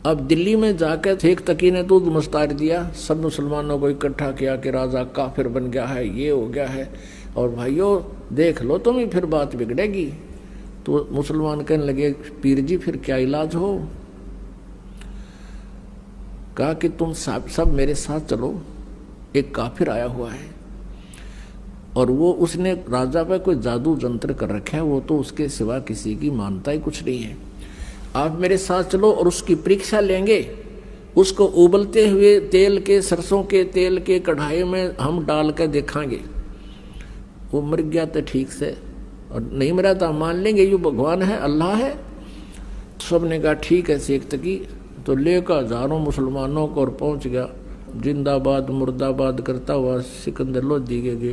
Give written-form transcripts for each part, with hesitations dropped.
अब दिल्ली में जाकर शेख तकी ने तो मुस्तार दिया, सब मुसलमानों को इकट्ठा किया कि राजा काफिर बन गया है, ये हो गया है, और भाइयों देख लो तुम ही, फिर बात बिगड़ेगी। तो मुसलमान कहने लगे पीर जी फिर क्या इलाज हो? कहा कि तुम सब मेरे साथ चलो, एक काफिर आया हुआ है और वो उसने राजा पे कोई जादू जंत्र कर रखा है, वो तो उसके सिवा किसी की मानता ही कुछ नहीं है। आप मेरे साथ चलो और उसकी परीक्षा लेंगे, उसको उबलते हुए तेल के, सरसों के तेल के कढ़ाई में हम डाल कर देखांगे, वो मर गया तो ठीक से, और नहीं मरा तो मान लेंगे ये भगवान है, अल्लाह है। सब ने कहा ठीक है शेख तकी। तो लेकर हजारों मुसलमानों को और पहुंच गया जिंदाबाद मुर्दाबाद करता हुआ सिकंदर लोधी के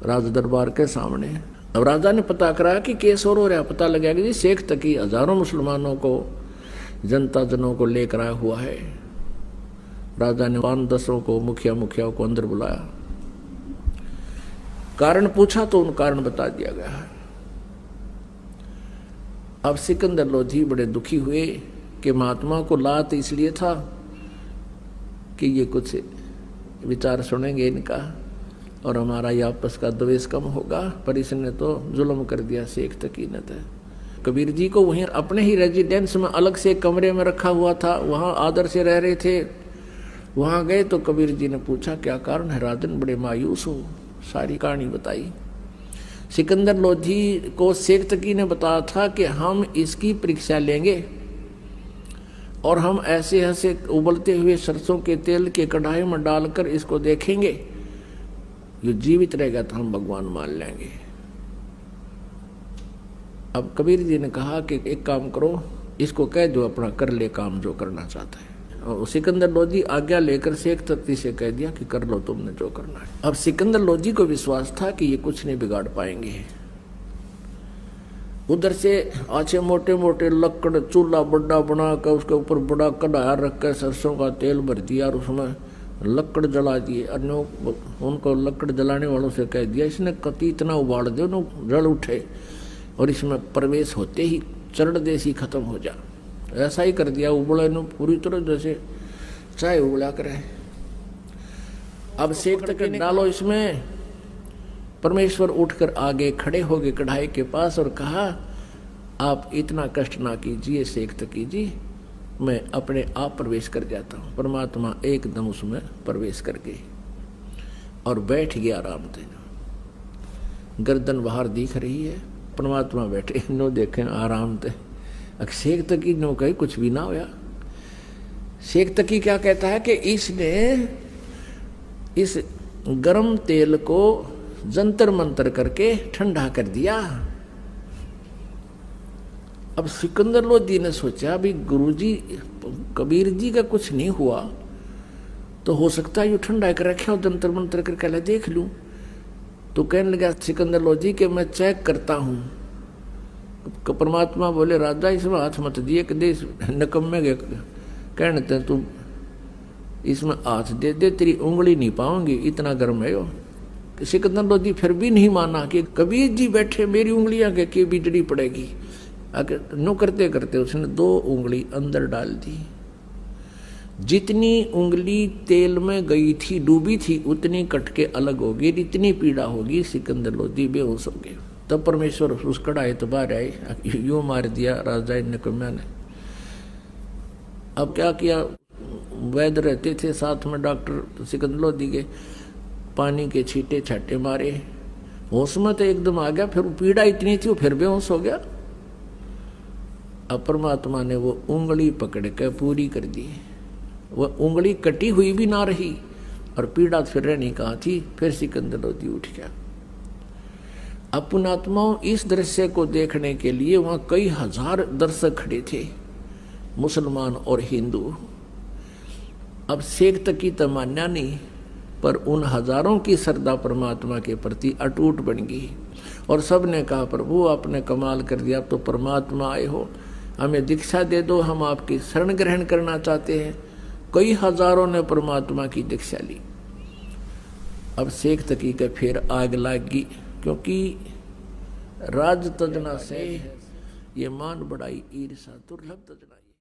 राज दरबार के सामने। अब राजा ने पता करा कि केस और हो रहा, पता लगा कि जी शेख तकी हजारों मुसलमानों को, जनता जनों को लेकर आया हुआ है। राजा ने 5-10 को मुखिया को अंदर बुलाया, कारण पूछा तो उन कारण बता दिया गया। अब सिकंदर लोधी बड़े दुखी हुए कि महात्मा को लात इसलिए था कि ये कुछ विचार सुनेंगे इनका और हमारा ये आपस का द्वेष कम होगा, पर इसने तो जुल्म कर दिया शेख तकी ने। तो कबीर जी को वहीं अपने ही रेजिडेंस में अलग से कमरे में रखा हुआ था, वहां आदर से रह रहे थे। वहां गए तो कबीर जी ने पूछा क्या कारण है राजन, बड़े मायूस हो? सारी कहानी बताई। सिकंदर लोधी को शेख तकी ने बताया था कि हम इसकी परीक्षा लेंगे और हम ऐसे ऐसे उबलते हुए सरसों के तेल के कढ़ाई में डालकर इसको देखेंगे, ये जीवित रहेगा तो हम भगवान मान लेंगे। अब कबीर जी ने कहा कि एक काम करो, इसको कह दो अपना कर ले काम जो करना चाहता है। और सिकंदर लोधी आज्ञा लेकर शेख तकी से कह दिया कि कर लो तुमने जो करना है। अब सिकंदर लोधी को विश्वास था कि ये कुछ नहीं बिगाड़ पाएंगे। उधर से आछे मोटे मोटे लकड़ चूल्हा बड़ा बना कर उसके ऊपर बड़ा कढ़ाया रख कर सरसों का तेल भर दिया और उसमें लकड़ जला दिए। उनको लकड़ जलाने वालों से कह दिया इसने कति इतना उबाल दो न जल उठे और इसमें प्रवेश होते ही चरण देसी खत्म हो जा। ऐसा ही कर दिया, उबले न पूरी तरह जैसे चाय उबला करे। अब शेख तकी ने डालो इसमें। परमेश्वर उठकर आगे खड़े हो गए कढ़ाई के पास और कहा आप इतना कष्ट ना कीजिए शेख तकी जी, मैं अपने आप प्रवेश कर जाता हूँ। परमात्मा एकदम उसमें प्रवेश कर गए और बैठ गया आराम से। गर्दन बाहर दिख रही है, परमात्मा बैठे नो देखें आराम से। शेख तकी नो कही कुछ भी ना होया। शेख तकी क्या कहता है कि इसने इस गर्म तेल को जंतर मंतर करके ठंडा कर दिया। अब सिकंदर लोधी ने सोचा भी गुरुजी कबीर जी का कुछ नहीं हुआ तो हो सकता है ये ठंडा कर रखे और जंतर मंतर करके ला देख लूं। तो कहने लगा सिकंदर लोधी के मैं चेक करता हूं। परमात्मा बोले राजा इसमें हाथ मत दिए कि दे नकम्मे के कहने ते तू इसमें हाथ दे दे, तेरी उंगली नहीं पाऊंगी, इतना गर्म है यो। सिकंदर लोधी फिर भी नहीं माना कि कबीर जी बैठे मेरी उंगलियां के बिजली पड़ेगी। आगे नो करते करते उसने 2 उंगली अंदर डाल दी। जितनी उंगली तेल में गई थी डूबी थी उतनी कट के अलग होगी, इतनी पीड़ा होगी। सिकंदर लोधी बेहोश हो गए। तब परमेश्वर उस कढ़ाई तो बाहर आए, यूं मार दिया राजा नकम्या ने। अब क्या किया, वैद्य रहते थे साथ में डॉक्टर सिकंदर लोधी के, पानी के छींटे छाटे मारे, होश में तो एकदम आ गया। फिर पीड़ा इतनी थी वो फिर बेहोश हो गया। अब परमात्मा ने वो उंगली पकड़ के पूरी कर दी। वह उंगली कटी हुई भी ना रही और पीड़ा फिर रहनी कहाँ थी। फिर सिकंदर लोधी उठ गया। अब पुण्यात्माओं इस दृश्य को देखने के लिए वहां कई हजार दर्शक खड़े थे, मुसलमान और हिंदू। अब शेख तकी तो मान्या नहीं, पर उन हजारों की श्रद्धा परमात्मा के प्रति अटूट बन गई और सब ने कहा प्रभु आपने कमाल कर दिया, अब तो परमात्मा आए हो, हमें दीक्षा दे दो, हम आपकी शरण ग्रहण करना चाहते हैं। कई हजारों ने परमात्मा की दीक्षा ली। अब शेख तकी के फिर आग लागी, क्योंकि राज तजना से ये मान बढ़ाई ईर्षा दुर्लभ तजना।